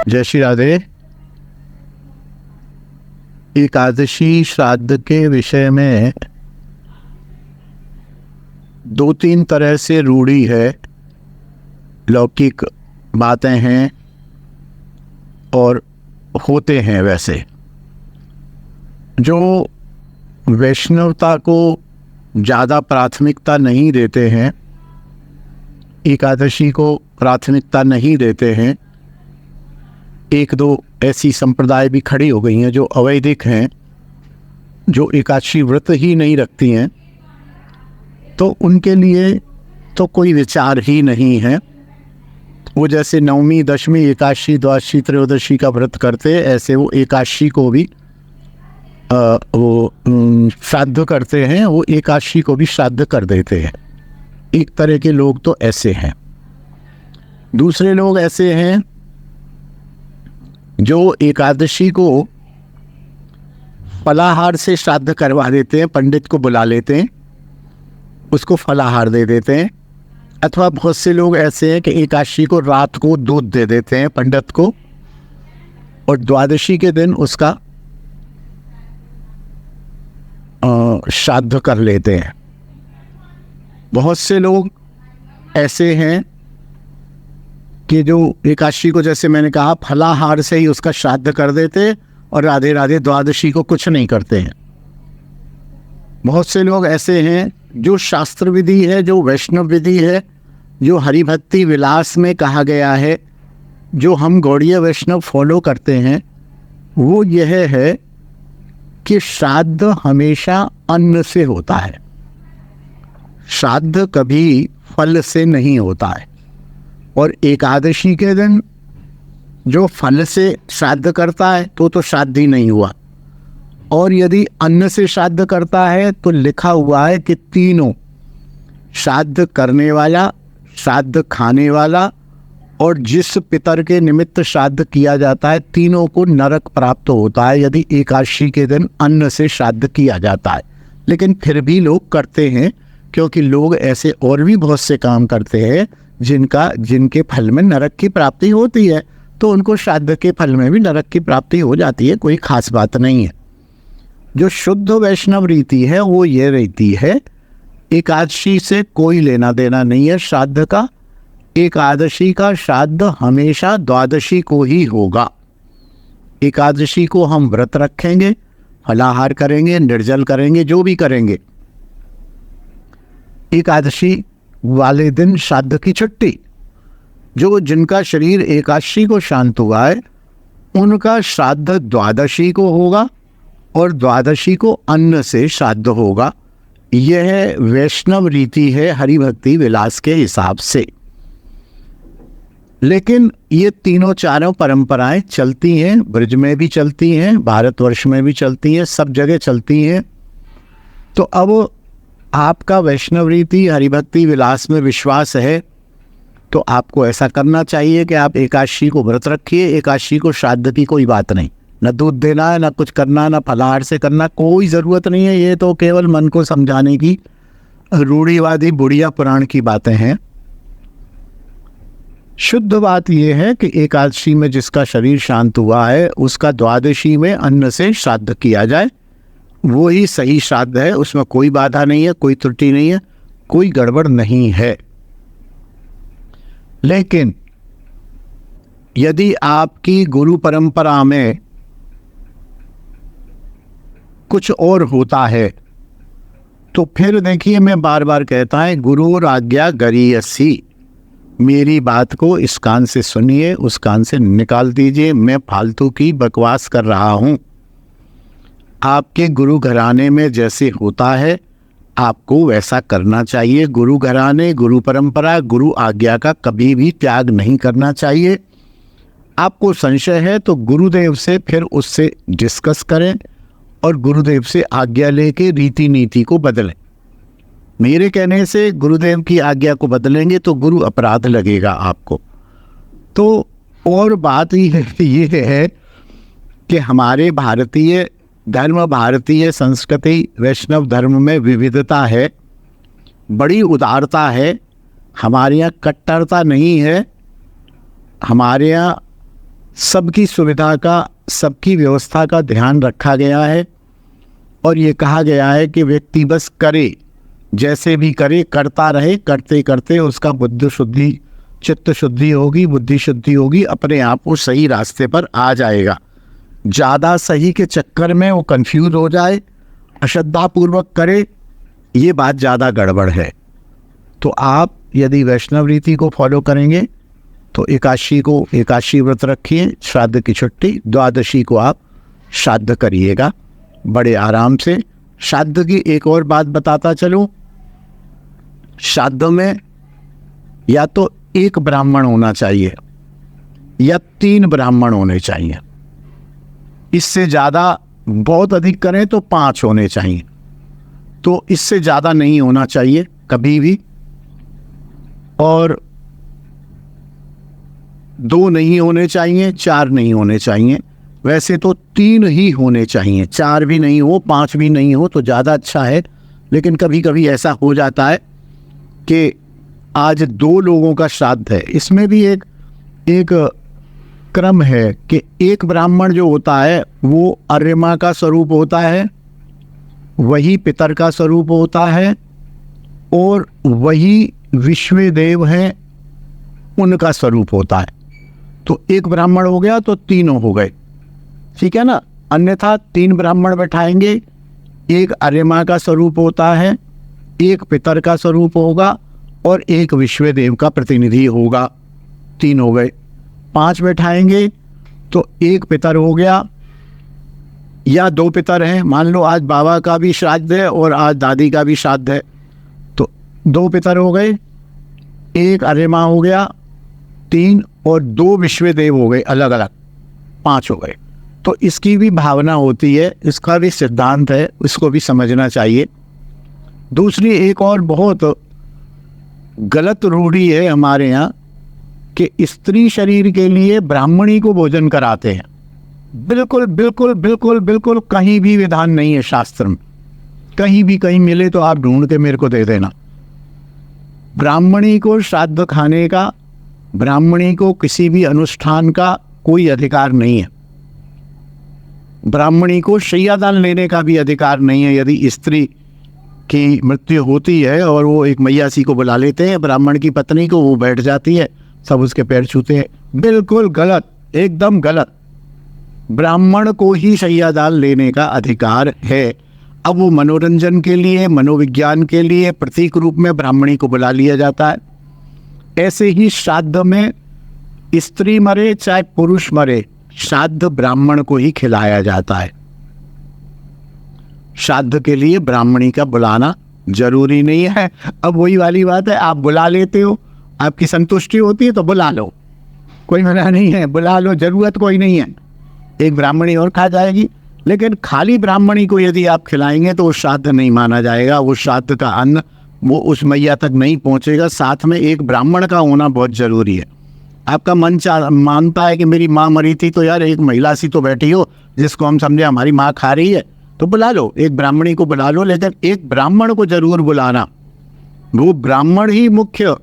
जय श्री राधे। एकादशी श्राद्ध के विषय में दो तीन तरह से रूढ़ी है, लौकिक बातें हैं और होते हैं। वैसे जो वैष्णवता को ज़्यादा प्राथमिकता नहीं देते हैं, एकादशी को प्राथमिकता नहीं देते हैं, एक दो ऐसी संप्रदाय भी खड़ी हो गई हैं जो अवैदिक हैं, जो एकादशी व्रत ही नहीं रखती हैं, तो उनके लिए तो कोई विचार ही नहीं है। वो जैसे नवमी, दशमी, एकादशी, द्वादशी, त्रयोदशी का व्रत करते हैं, ऐसे वो एकादशी को भी श्राद्ध करते हैं, वो एकादशी को भी श्राद्ध कर देते हैं। एक तरह के लोग तो ऐसे हैं। दूसरे लोग ऐसे हैं जो एकादशी को फलाहार से श्राद्ध करवा देते हैं, पंडित को बुला लेते हैं, उसको फलाहार दे देते हैं। अथवा बहुत से लोग ऐसे हैं कि एकादशी को रात को दूध दे देते हैं पंडित को और द्वादशी के दिन उसका श्राद्ध कर लेते हैं। बहुत से लोग ऐसे हैं कि जो एकादशी को, जैसे मैंने कहा, फलाहार से ही उसका श्राद्ध कर देते और राधे राधे द्वादशी को कुछ नहीं करते हैं। बहुत से लोग ऐसे हैं जो शास्त्र विधि है, जो वैष्णव विधि है, जो हरिभक्ति विलास में कहा गया है, जो हम गौड़ीय वैष्णव फॉलो करते हैं, वो यह है कि श्राद्ध हमेशा अन्न से होता है, श्राद्ध कभी फल से नहीं होता है। और एकादशी के दिन जो फल से श्राद्ध करता है तो श्राद्ध ही नहीं हुआ, और यदि अन्न से श्राद्ध करता है तो लिखा हुआ है कि तीनों, श्राद्ध करने वाला, श्राद्ध खाने वाला और जिस पितर के निमित्त श्राद्ध किया जाता है, तीनों को नरक प्राप्त होता है यदि एकादशी के दिन अन्न से श्राद्ध किया जाता है। लेकिन फिर भी लोग करते हैं, क्योंकि लोग ऐसे और भी बहुत से काम करते हैं जिनके फल में नरक की प्राप्ति होती है, तो उनको श्राद्ध के फल में भी नरक की प्राप्ति हो जाती है, कोई खास बात नहीं है। जो शुद्ध वैष्णव रीति है वो ये रहती है, एकादशी से कोई लेना देना नहीं है श्राद्ध का। एकादशी का श्राद्ध हमेशा द्वादशी को ही होगा। एकादशी को हम व्रत रखेंगे, फलाहार करेंगे, निर्जल करेंगे, जो भी करेंगे। एकादशी वाले दिन श्राद्ध की छुट्टी। जिनका शरीर एकादशी को शांत हुआ है उनका श्राद्ध द्वादशी को होगा और द्वादशी को अन्न से श्राद्ध होगा। यह वैष्णव रीति है हरिभक्ति विलास के हिसाब से। लेकिन ये तीनों चारों परंपराएं चलती हैं, ब्रज में भी चलती हैं, भारतवर्ष में भी चलती हैं, सब जगह चलती हैं। तो अब आपका वैष्णव रीति हरिभक्ति विलास में विश्वास है तो आपको ऐसा करना चाहिए कि आप एकादशी को व्रत रखिए। एकादशी को श्राद्ध की कोई बात नहीं, न दूध देना है, न कुछ करना, न फलाहार से करना, कोई ज़रूरत नहीं है। ये तो केवल मन को समझाने की रूढ़िवादी बुढ़िया पुराण की बातें हैं। शुद्ध बात यह है कि एकादशी में जिसका शरीर शांत हुआ है उसका द्वादशी में अन्न से श्राद्ध किया जाए, वो ही सही श्राद्ध है। उसमें कोई बाधा नहीं है, कोई त्रुटि नहीं है, कोई गड़बड़ नहीं है। लेकिन यदि आपकी गुरु परंपरा में कुछ और होता है तो फिर देखिए, मैं बार बार कहता है, गुरु आज्ञा गरीयसी। मेरी बात को इस कान से सुनिए, उस कान से निकाल दीजिए। मैं फालतू की बकवास कर रहा हूँ। आपके गुरु घराने में जैसे होता है आपको वैसा करना चाहिए। गुरु घराने, गुरु परंपरा, गुरु आज्ञा का कभी भी त्याग नहीं करना चाहिए। आपको संशय है तो गुरुदेव से फिर उससे डिस्कस करें और गुरुदेव से आज्ञा लेके रीति नीति को बदलें। मेरे कहने से गुरुदेव की आज्ञा को बदलेंगे तो गुरु अपराध लगेगा आपको। तो और बात ये है कि हमारे भारतीय धर्म, भारतीय संस्कृति, वैष्णव धर्म में विविधता है, बड़ी उदारता है। हमारे यहाँ कट्टरता नहीं है, हमारे यहाँ सबकी सुविधा का, सबकी व्यवस्था का ध्यान रखा गया है। और ये कहा गया है कि व्यक्ति बस करे, जैसे भी करे, करता रहे, करते करते उसका बुद्धि शुद्धि, चित्त शुद्धि होगी, बुद्धि शुद्धि होगी, अपने आप वो सही रास्ते पर आ जाएगा। ज़्यादा सही के चक्कर में वो कंफ्यूज हो जाए, अश्रद्धापूर्वक करे, ये बात ज़्यादा गड़बड़ है। तो आप यदि वैष्णव रीति को फॉलो करेंगे तो एकादशी को एकादशी व्रत रखिए, श्राद्ध की छुट्टी, द्वादशी को आप श्राद्ध करिएगा बड़े आराम से। श्राद्ध की एक और बात बताता चलूं, श्राद्ध में या तो एक ब्राह्मण होना चाहिए या 3 ब्राह्मण होने चाहिए। इससे ज़्यादा, बहुत अधिक करें तो 5 होने चाहिए, तो इससे ज़्यादा नहीं होना चाहिए कभी भी। और 2 नहीं होने चाहिए, 4 नहीं होने चाहिए। वैसे तो 3 ही होने चाहिए, 4 भी नहीं हो, 5 भी नहीं हो तो ज़्यादा अच्छा है। लेकिन कभी कभी ऐसा हो जाता है कि आज 2 लोगों का श्राद्ध है। इसमें भी एक क्रम है कि एक ब्राह्मण जो होता है वो अर्यमा का स्वरूप होता है, वही पितर का स्वरूप होता है, और वही विश्वदेव हैं, उनका स्वरूप होता है। तो एक ब्राह्मण हो गया तो 3 हो गए, ठीक है ना। अन्यथा 3 ब्राह्मण बैठाएंगे, एक अर्यमा का स्वरूप होता है, एक पितर का स्वरूप होगा और एक विश्वदेव का प्रतिनिधि होगा, 3 हो गए। 5 बैठाएंगे तो एक पितर हो गया या 2 पितर हैं। मान लो आज बाबा का भी श्राद्ध है और आज दादी का भी श्राद्ध है, तो 2 पितर हो गए, एक अर्यमा हो गया 3, और 2 विश्वदेव हो गए अलग अलग, 5 हो गए। तो इसकी भी भावना होती है, इसका भी सिद्धांत है, इसको भी समझना चाहिए। दूसरी एक और बहुत गलत रूढ़ी है हमारे यहाँ कि स्त्री शरीर के लिए ब्राह्मणी को भोजन कराते हैं। बिल्कुल बिल्कुल बिल्कुल बिल्कुल कहीं भी विधान नहीं है शास्त्र में, कहीं भी, कहीं मिले तो आप ढूंढ के मेरे को दे देना। ब्राह्मणी को श्राद्ध खाने का, ब्राह्मणी को किसी भी अनुष्ठान का कोई अधिकार नहीं है। ब्राह्मणी को शय्यादान लेने का भी अधिकार नहीं है। यदि स्त्री की मृत्यु होती है और वो एक मैयासी को बुला लेते हैं, ब्राह्मण की पत्नी को, वो बैठ जाती है, सब उसके पैर छूते हैं, बिल्कुल गलत, एकदम गलत। ब्राह्मण को ही शय्यादान लेने का अधिकार है। अब वो मनोरंजन के लिए, मनोविज्ञान के लिए प्रतीक रूप में ब्राह्मणी को बुला लिया जाता है। ऐसे ही श्राद्ध में स्त्री मरे चाहे पुरुष मरे, श्राद्ध ब्राह्मण को ही खिलाया जाता है। श्राद्ध के लिए ब्राह्मणी का बुलाना जरूरी नहीं है। अब वही वाली बात है, आप बुला लेते हो, आपकी संतुष्टि होती है तो बुला लो, कोई मना नहीं है, बुला लो, जरूरत कोई नहीं है। एक ब्राह्मणी और खा जाएगी, लेकिन खाली ब्राह्मणी को यदि आप खिलाएंगे तो वो श्राद्ध नहीं माना जाएगा। वो श्राद्ध का अन्न वो उस मैया तक नहीं पहुंचेगा। साथ में एक ब्राह्मण का होना बहुत जरूरी है। आपका मन मानता है कि मेरी माँ मरी थी तो यार एक महिला सी तो बैठी हो जिसको हम समझे हमारी माँ खा रही है, तो बुला लो, एक ब्राह्मणी को बुला लो, लेकिन एक ब्राह्मण को जरूर बुलाना। वो ब्राह्मण ही मुख्य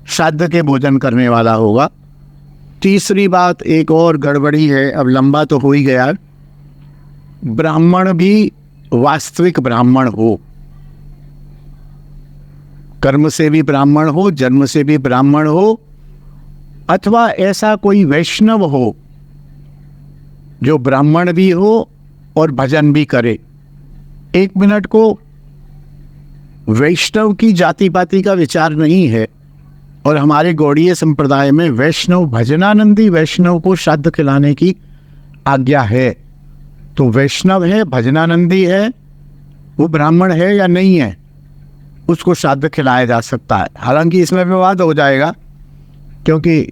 श्राद्ध के भोजन करने वाला होगा। तीसरी बात एक और गड़बड़ी है, अब लंबा तो हो ही गया, ब्राह्मण भी वास्तविक ब्राह्मण हो, कर्म से भी ब्राह्मण हो, जन्म से भी ब्राह्मण हो, अथवा ऐसा कोई वैष्णव हो जो ब्राह्मण भी हो और भजन भी करे। 1 मिनट को वैष्णव की जाति पाति का विचार नहीं है, और हमारे गौड़ीय संप्रदाय में वैष्णव, भजनानंदी वैष्णव को श्राद्ध खिलाने की आज्ञा है। तो वैष्णव है, भजनानंदी है, वो ब्राह्मण है या नहीं है, उसको श्राद्ध खिलाया जा सकता है। हालांकि इसमें विवाद हो जाएगा, क्योंकि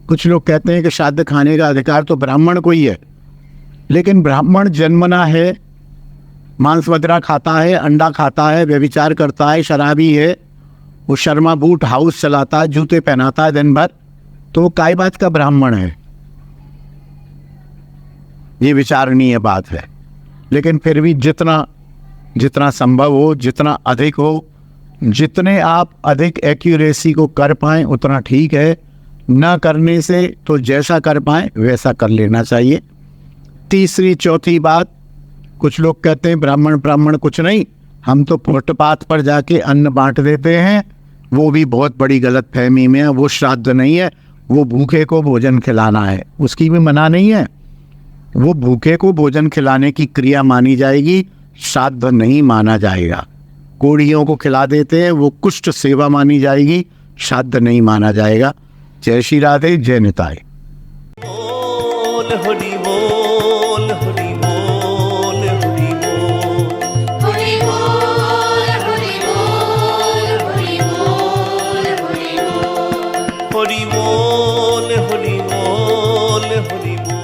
कुछ लोग कहते हैं कि श्राद्ध खाने का अधिकार तो ब्राह्मण को ही है, लेकिन ब्राह्मण जन्मना है, मांस मदिरा खाता है, अंडा खाता है, व्यभिचार करता है, शराबी है, वो शर्मा बूट हाउस चलाता है, जूते पहनाता है दिन भर, तो वो काय बात का ब्राह्मण है, ये विचारणीय बात है। लेकिन फिर भी जितना संभव हो, जितना अधिक हो, जितने आप अधिक एक्यूरेसी को कर पाएं उतना ठीक है। न करने से तो जैसा कर पाए वैसा कर लेना चाहिए। तीसरी चौथी बात, कुछ लोग कहते हैं ब्राह्मण ब्राह्मण कुछ नहीं, हम तो फुटपाथ पर जाके अन्न बांट देते हैं। वो भी बहुत बड़ी गलत फहमी में है। वो श्राद्ध नहीं है, वो भूखे को भोजन खिलाना है, उसकी भी मना नहीं है। वो भूखे को भोजन खिलाने की क्रिया मानी जाएगी, श्राद्ध नहीं माना जाएगा। कोढ़ियों को खिला देते हैं, वो कुष्ठ सेवा मानी जाएगी, श्राद्ध नहीं माना जाएगा। जय श्री राधे, जय निताय। बोल हरि बोल हरि बोल हरि बोल हरि बोल हरि बोल हरि बोल हरि बोल हरि बोल हरि बोल हरि बोल